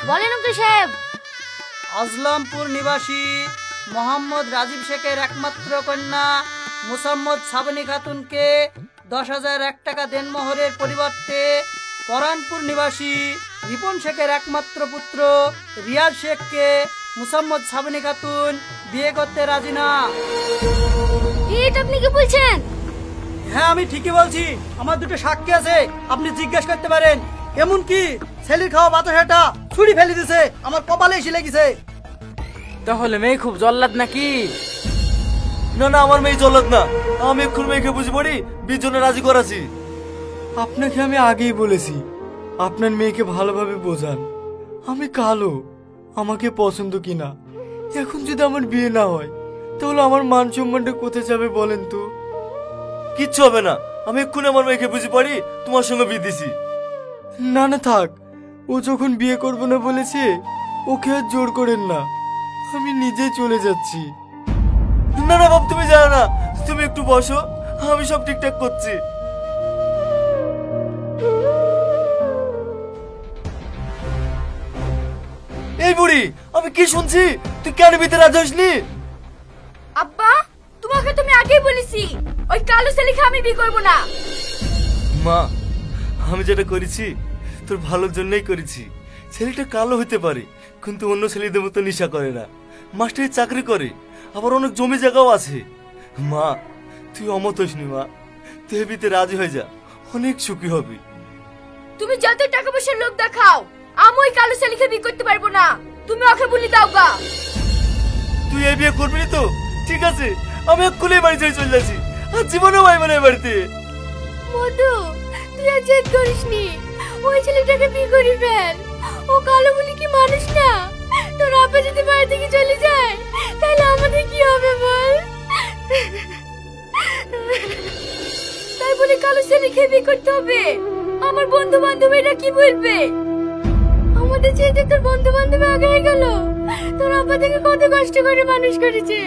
বলেন উকিল সাহেব। আজলামপুর নিবাসী মোহাম্মদ রাজীব শেখের একমাত্র কন্যা মুসাম্মদ সাবনী খাতুনকে 10,001 টাকা দেনমোহরের পরিবর্তে পরানপুর নিবাসী রিপন শেখের একমাত্র পুত্র রিয়াজ শেখকে মুসাম্মদ সাবনী খাতুন বিয়ে করতে রাজি না। এটা আপনি কি বলছেন? হ্যাঁ, আমি ঠিকই বলছি। আমার দুটো সাক্ষী আছে, আপনি জিজ্ঞেস করতে পারেন। এমন কি ছেলের খাওয়া বাতাসাটা ছুরি ফেলে দিছে, আমার কপালে এসে লেগেছে। তাহলে মেয়ে খুব জল্লাদ নাকি? না না, আমার মেয়ে জল্লাদ না। আমি এক্ষুনি মেয়েকে বুঝে পড়ি বিয়ের জন্য রাজি করাছি। আপনাকে আমি আগেই বলেছি আপনার মেয়েকে ভালোভাবে বোঝান আমি কালো, আমাকে পছন্দ কিনা। এখন যদি আমার বিয়ে না হয় তাহলে আমার মান সম্মানটা কোথায় যাবে বলেন তো? কিচ্ছু হবে না, আমি এক্ষুনি আমার মেয়েকে বুঝে পড়ি তোমার সঙ্গে বিয়ে দিছি। না না থাক, ও যখন বিয়ে করবো না বলেছে ওকে আর জোর করেন না, আমি নিজে চলে যাচ্ছি। না না বাপ, তুমি জানো না, তুমি একটু বসো, আমি সব ঠিকঠাক করছি। এই বুড়ি, আমি কি শুনছি? তুই কেন বিতে রাজি হসনি? আব্বা, তোমাকে তুমি আগেই বলেছি ওই কালো ছেলেকে আমি বিয়ে করব না। মা, আমি যেটা করেছি তোর ভালোর জন্যই করেছি। ছেলেটা কালো হতে পারে কিন্তু অন্য ছেলেদের মতো নেশা করে না, মাস্টারের চাকরি করে, আবার অনেক জমি জায়গাও আছে। মা, তুই অমত হসনি মা, তুই বিতে রাজি হয়ে যা, অনেক সুখী হবি। তুমি যত টাকা পয়সার লোভ দেখাও, আমি ওই কালো ছেলেকে বিয়ে করতে পারবো না। তুমি ওকে বলে দাও গা। তুই এই বিয়ে করবি না তো? ঠিক আছে, আমি এক্ষুনি বাড়ি ছেড়ে চলে যাচ্ছি, আর জীবনেও আইব না বাড়িতে। মধু, তুই আর জেদ করিসনি, ওই ছেলেটাকে বিয়ে করি ফেল। ও কালো বলে কি মানুষ না? তোর আপা যদি বাড়ি থেকে চলে যায় তাহলে আমাদের কি হবে বল? তাই বলে কালো ছেলেকে বিয়ে করতে হবে? আমার বন্ধু বান্ধবীরা কি বলবে? আমাদের যেতে তোর বন্ধু বান্ধব আগে হয়ে গেল। তোর আপা থেকে কত কষ্ট করে মানুষ করেছে,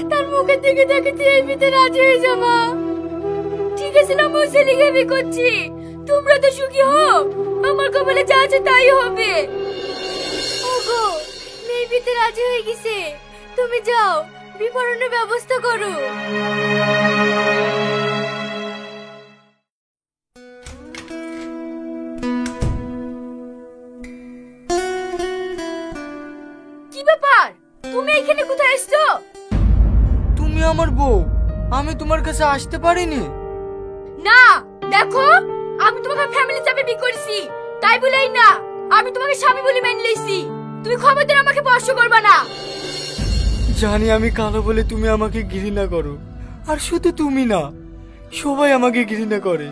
তার মুখের দিকে দেখে তুই এই বিয়েতে রাজি হয়ে যাবা। ঠিক আছে না, আমি ওই ছেলেকে বিয়ে করছি, তোমরা তো সুখী হও, আমার কপালে যা আছে তাই হবে। ওগো, মেয়ে বিয়েতে রাজি হয়ে গেছে, তুমি যাও বিবরণের ব্যবস্থা করো। কি ব্যাপার, তুমি এখানে কোথায় এসছো? তুমি আমার বউ, আমি তোমার কাছে আসতে পারিনি। না, দেখো, আমি তোমাকে ফ্যামিলি চাপে বিয়ে করেছি, তাই বলেই না আমি তোমাকে স্বামী বলে মেনে নিয়েছি। তুমি খবরদার আমাকে স্পর্শ করবে না। জানি আমি কালো বলে তুমি আমাকে ঘৃণা করো, আর শুধু তুমি না, সবাই আমাকে ঘৃণা করে,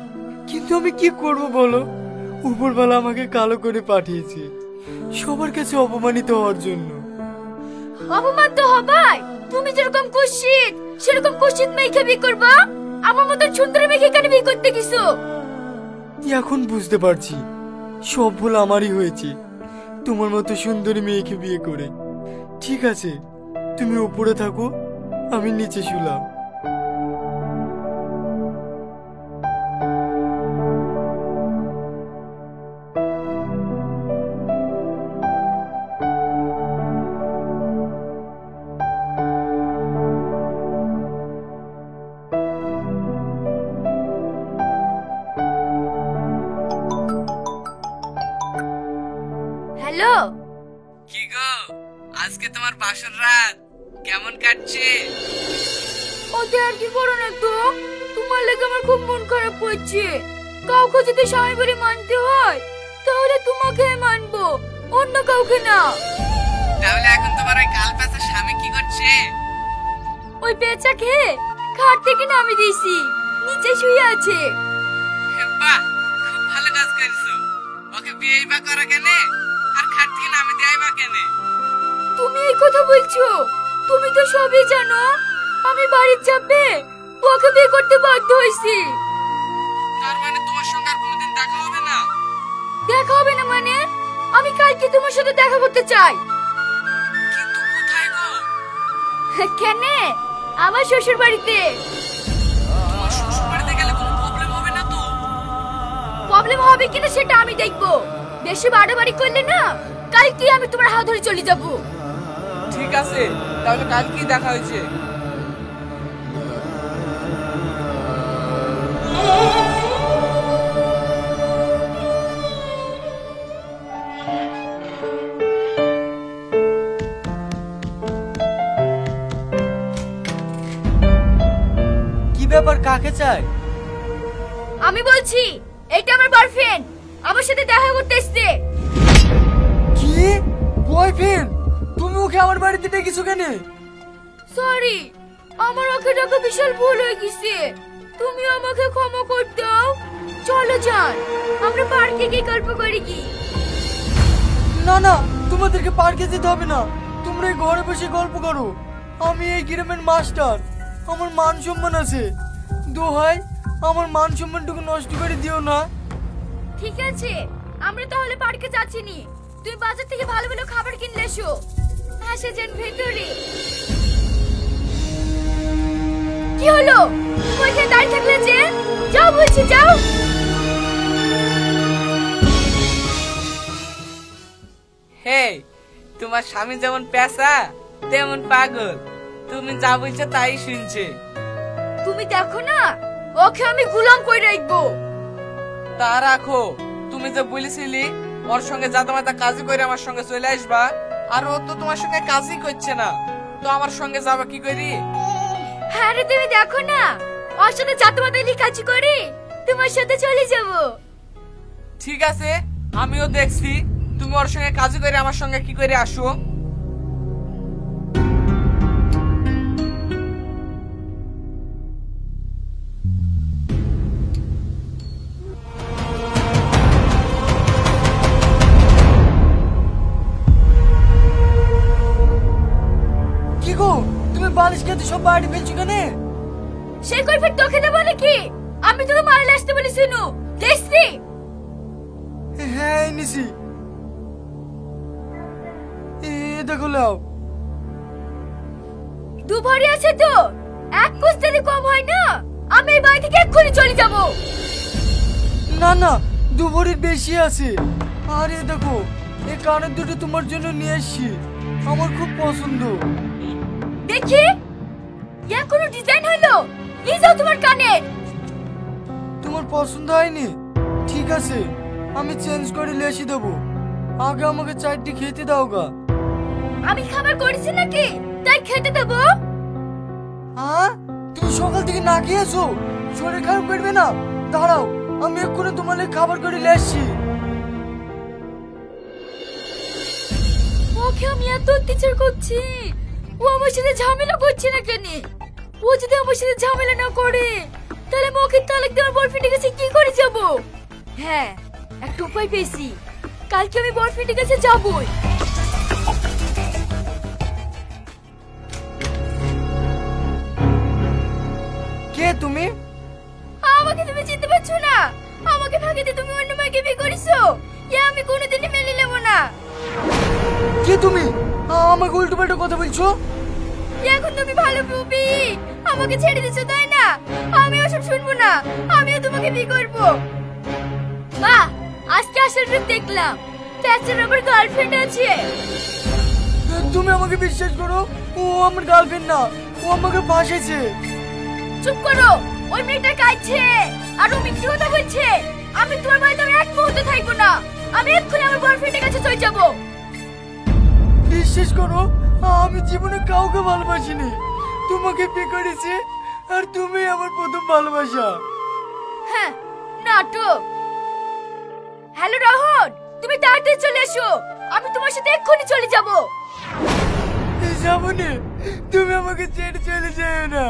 কিন্তু আমি কি করব বলো? উপরওয়ালা আমাকে কালো করে পাঠিয়েছে সবার কাছে অপমানিত হওয়ার জন্য। অপমান তো হবাই, তুমি যেরকম কুৎসিত সেরকম কুৎসিত মেয়েকে বিয়ে করবা? আমার মতন সুন্দর মেয়েকে কেন বিয়ে করতে গেছো? এখন বুঝতে পারছি সব ভুল আমারই হয়েছে তোমার মতো সুন্দরী মেয়েকে বিয়ে করে। ঠিক আছে, তুমি উপরে থাকো, আমি নিচে শুলাম। হ্যালো, কি গো, আজকে তোমার বাসর রাত কেমন কাটছে? ওতে আর কি করো না তো, তোমার লেগে আমার খুব মন খারাপ করছে। কাউকে যদি স্বামী বলে মানতে হয় তাহলে তোমাকে মানবো, অন্য কাউকে না। তাহলে এখন তোমার ওই কাল পাশা স্বামী কি করছে? ওই পেঁচা খেয়ে খাট থেকে নামে দিয়েছি, নিচে শুয়ে আছে। বাহ, খুব ভালো কাজ করেছো। ওকে বিয়েই বা করা কেন, আর খাট থেকে নামে দেয় বা কেন? তুমি এই কথা বলছো? তুমি তো সবই জানো। আমি বাড়ির চাপে ওকে বিয়ে করতে বাধ্য হয়েছি। তার মানে তোমার সঙ্গে আর কোনোদিন দেখা হবে না? দেখা হবে না মানে? আমি কালকে তোমার সাথে দেখা করতে চাই। কিন্তু কোথায় গো? কেন? আমার শ্বশুর বাড়িতে। তোমার শ্বশুর বাড়িতে গেলে কোনো প্রবলেম হবে না তো? প্রবলেম হবে কিনা সেটা আমি দেখবো। বেশি বাড়াবাড়ি করলে না কালকে আমি তোমার হাত ধরে চলে যাব। ঠিক আছে, তাহলে কালকেই দেখা হয়েছে। কি ব্যাপার, কাকে চাই? আমি বলছি এইটা আমার বয়ফ্রেন্ড, আমার সাথে দেখা করতে এসেছে। কি বয়ফ্রেন্ড? তুমি ওকে আমার বাড়িতে ডেকেছো কেন? সরি, আমার ওকে ডাকা বিশাল ভুল হয়ে গেছে, তুমি আমাকে ক্ষমা করে দাও। চলো যান, আমরা পার্কে গিয়ে গল্প করি কি? না না, তোমাদেরকে পার্কে যেতে হবে না, তোমরা এই ঘরে বসে গল্প করো। আমি এই গ্রামের মাস্টার, আমার মান সম্মান আছে। দোহাই, আমার মান সম্মানটুকু নষ্ট করে দিও না। ঠিক আছে, আমরা তাহলে পার্কে যাচ্ছি নি, তুমি বাজার থেকে ভালো ভালো খাবার কিনলে এসো। আসে যান ভেতরে। কি হলো, তুমি এখানে দাঁড়িয়ে থাকলে যে? যাও বলছি, যাও। হে, তোমার স্বামী যেমন পেশা তেমন পাগল, তুমি যা বলছো তাই শুনছে। তুমি দেখো না, ওকে আমি গোলাম করে রাখবো। তা রাখো, তুমি যে বলেছিলি ওর সঙ্গে জাতামাতা কাজই করে আমার সঙ্গে চলে আসবা, আর ও তো তোমার সঙ্গে কাজই করছে না, তো আমার সঙ্গে যাবা কি করি? হ্যাঁ রে, তুমি দেখো না, ওর সাথে জাতমাতালি কাজ করি, তোমার সাথে চলে যাব। ঠিক আছে, আমিও দেখছি তুমি ওর সঙ্গে কাজই করে আমার সঙ্গে কি করে আসো। কি গো, তুমি বালিশ খেতে সব বাড়ি ফেলছো কেন? সেই কৈফিয়ত তোকে দেবো নাকি? আমি তোকে মারলে আসতে বলি, শুনু দেখছি। হ্যাঁ নিছি, এ দেখো লাও। দু ভরি আছে তো, এক কোষ দিলে কম হয় না? আমি এই বাড়ি থেকে এক্ষুনি চলে যাব। না না, দু ভরির বেশি আছে। আর এ দেখো, এই কানের দুটো তোমার জন্য নিয়ে এসছি, আমার খুব পছন্দ। দেখি, ইয়া কোনো ডিজাইন হলো? নিয়ে যাও তোমার কানের। তোমার পছন্দ হয়নি? ঠিক আছে, আমি চেঞ্জ করে লেসি দেবো। আগে আমাকে চারটি খেতে দাও গা। আমি খাবার করেছি নাকি তাই খেতে দেবো? হ্যাঁ, তুমি সকাল থেকে না খেয়েছো, শরীর খারাপ করবে না? দাঁড়াও, আমি এক্ষুনি তোমার লাগি খাবার করে লেসছি। ওকে আমি এত অত্যাচার করছি, ও আমার সাথে ঝামেলা করছে না কেন? ও যদি আমার সাথে ঝামেলা না করে, তাহলে আমি ওকে তালাক দেওয়ার বয়ফ্রেন্ডের কাছে কি করে যাব? হ্যাঁ, একটা উপায় পেয়েছি, কালকে আমি বয়ফ্রেন্ডের কাছে যাবই। কে তুমি? আমাকে তুমি চিনতে পারছো না? আমাকে ভাগিয়ে তুমি অন্য মেয়েকে বিয়ে করেছো, এ আমি কোনোদিনই মেনে নেব না। কে তুমি? আমাকে উল্টো পাল্টা কথা বলছো। এখন তুমি ভালো বুবি, আমাকে ছেড়ে দিছো তাই না? আমি ওসব শুনবো না, আমিও তোমাকে বিয়ে করবো। বাহ, আজকে আসার রূপ দেখলাম, প্যাচের আবার গার্লফ্রেন্ড আছে। তুমি আমাকে বিশ্বাস করো, ও আমার গার্লফ্রেন্ড না, ও আমাকে ফাঁসেছে। চুপ করো, ওই মেয়েটা কাঁদছে আর ও মিথ্যে কথা বলছে। আমি তোমার বাড়িতে আমি এক মুহূর্ত থাকবো না, আমি এক্ষুনি আমার বয়ফ্রেন্ডের কাছে চলে যাবো। বিশ্বাস করো, আমি জীবনে কাউকে ভালোবাসিনি, তোমাকে বিয়ে করেছি, আর তুমি আমার প্রথম ভালোবাসা। হ্যাঁ, নাটক। হ্যালো রহন, তুমি তাড়াতাড়ি চলে এসো, আমি তোমার সাথে এক্ষুনি চলে যাবো। সামনে, তুমি আমাকে ছেড়ে চলে যেও না,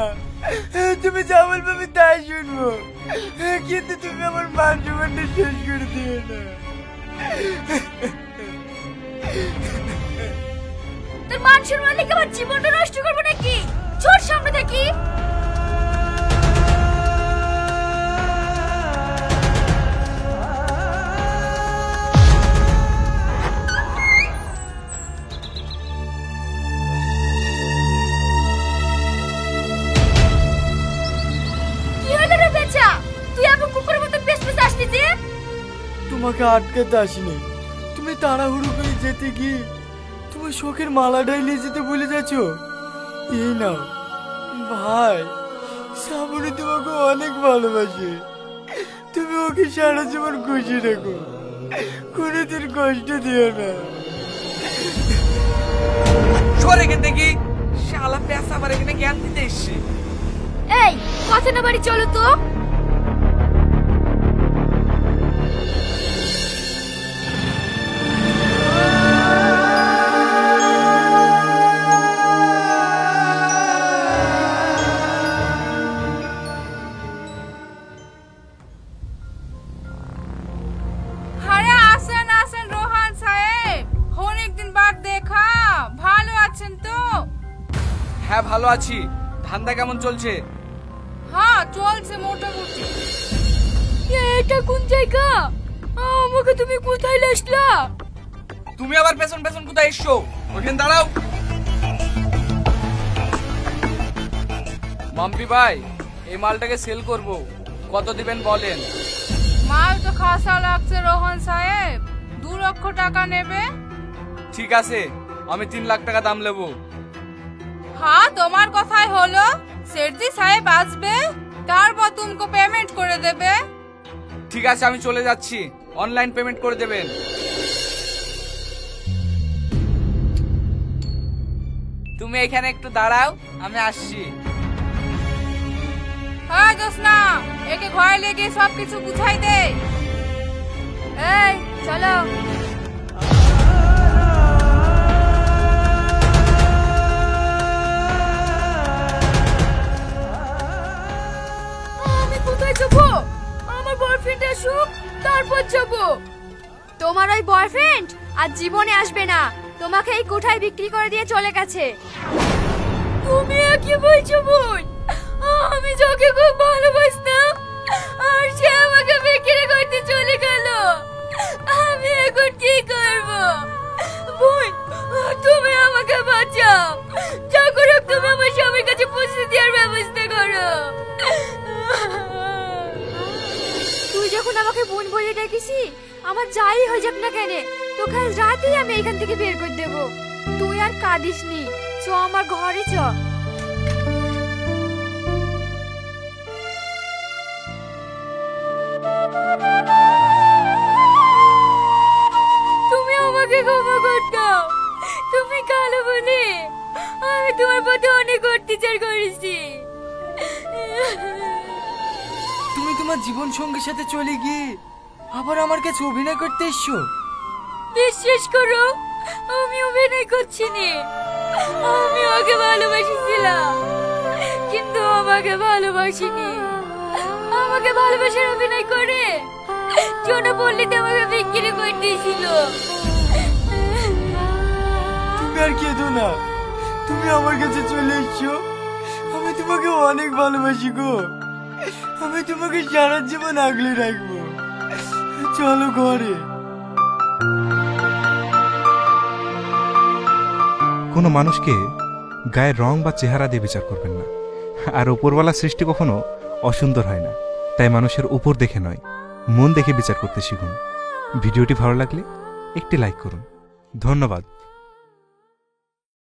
তুমি যা বলবে আমি তাই শুনবো, কিন্তু তুমি আমার মান সম্মানটা শেষ করে দিও না। তোর মান সম্মান লিখে আমার জীবনটা নষ্ট করবো নাকি? ছোট সামনে থাকি। কি হলো রে বেচা, তুই এমন কুকুরের মতো পেছ পেছ আসছিস যে? তোমাকে আটকাতে আসিনি, তুমি তাড়াহুড়ো করে যেতে গিয়ে তোমার শখের মালাটাই নিয়ে যেতে ভুলে যাচ্ছ। এই নাও ভাই, শ্রাবণী তোমাকে অনেক ভালোবাসে। তুমি ওকে সারা জীবন খুশি রাখো, কোনোদিন কষ্ট দিও না। সরে গেতে কি শালা পেঁচা আমার এখানে জ্ঞান দিতে এসছি। এই কথা না বাড়ি চলো তো। আরে আসেন আসেন রোহান সাহেব, অনেকদিন বাদ দেখা, ভালো আছেন তো? হ্যাঁ ভালো আছি। ধান্দা কেমন চলছে? হ্যাঁ চলছে মোটামুটি। এটা কোন জায়গা? আমাকে তুমি কোথায় লাসলা? তুমি আবার পেছন পেছন কোথায় এসছো? ওখানে দাঁড়াও। মাম্পি ভাই, এই মালটাকে সেল করব, কত দিবেন বলেন? মাল তো খাসা লাগছে রোহন সাহেব, 2 লক্ষ টাকা নেবে? ঠিক আছে, আমি 3 লাখ টাকা দাম নেবো। हाँ তোমার কথাই হলো, সেঠজি সাহেব আসবে, তারপর तुमको পেমেন্ট করে দেবে। ঠিক আছে, আমি চলে যাচ্ছি, অনলাইন পেমেন্ট করে দেবেন। তুমি এখানে একটু দাঁড়াও, আমি আসছি। হ্যাঁ জোসনা, একে ঘরে লেগে সবকিছু বুঝাই দে। এই চলো। আমি কোথায় যাবো? আমার বয়ফ্রেন্ড আসুক, তারপর যাবো। তোমার ওই বয়ফ্রেন্ড আর জীবনে আসবে না, তোমাকে এই কোঠায় বিক্রি করে দিয়ে চলে গেছে। তুমি কি বলছো বোন? আমি যাকে খুব ভালোবাসতাম আর সে আমাকে বিক্রি করতে চলে গেল। আমি এখন কি করব? বোন তুমি আমাকে বাঁচাও, যা করে তুমি আমার স্বামীর কাছে পৌঁছে দেওয়ার ব্যবস্থা করো। তুই যখন আমাকে বোন বলে ডেকেছি, আমার যাই হয়ে যাক না কেন, তোকে আজ রাতেই আমি এখান থেকে বের করে দেবো। তুই আর কাঁদিস নি, চ আমার ঘরে চ। তুমি আমাকে ক্ষমা করে দাও, তুমি কালো বলে আমি তোমার প্রতি অনেক অত্যাচার করেছি। তুমি তোমার জীবন সঙ্গীর সাথে চলে গিয়ে আবার আমার কাছে অভিনয় করতে এসছো? বিশ্বাস করো, আমি অভিনয় করছি না। আমি ওকে ভালোবাসিছিলাম, কিন্তু আমাকে ভালোবাসিনি। আমাকে ভালোবাসার অভিনয় করে জোনা পল্লীতে আমাকে বিক্রি করে দিয়েছিল। তুমি আর কেঁদো না, তুমি আমার কাছে চলে এসছো। আমি তোমাকে অনেক ভালোবাসি গো, আমি তোমাকে সারা জীবন আগলে রাখবো। চলো ঘরে। কোনো মানুষকে গায়ের রং বা চেহারা দিয়ে বিচার করবেন না। আর উপরওয়ালার সৃষ্টি কখনো অসুন্দর হয় না, তাই মানুষের উপর দেখে নয়, মন দেখে বিচার করতে শিখুন। ভিডিওটি ভালো লাগলে একটি লাইক করুন। ধন্যবাদ।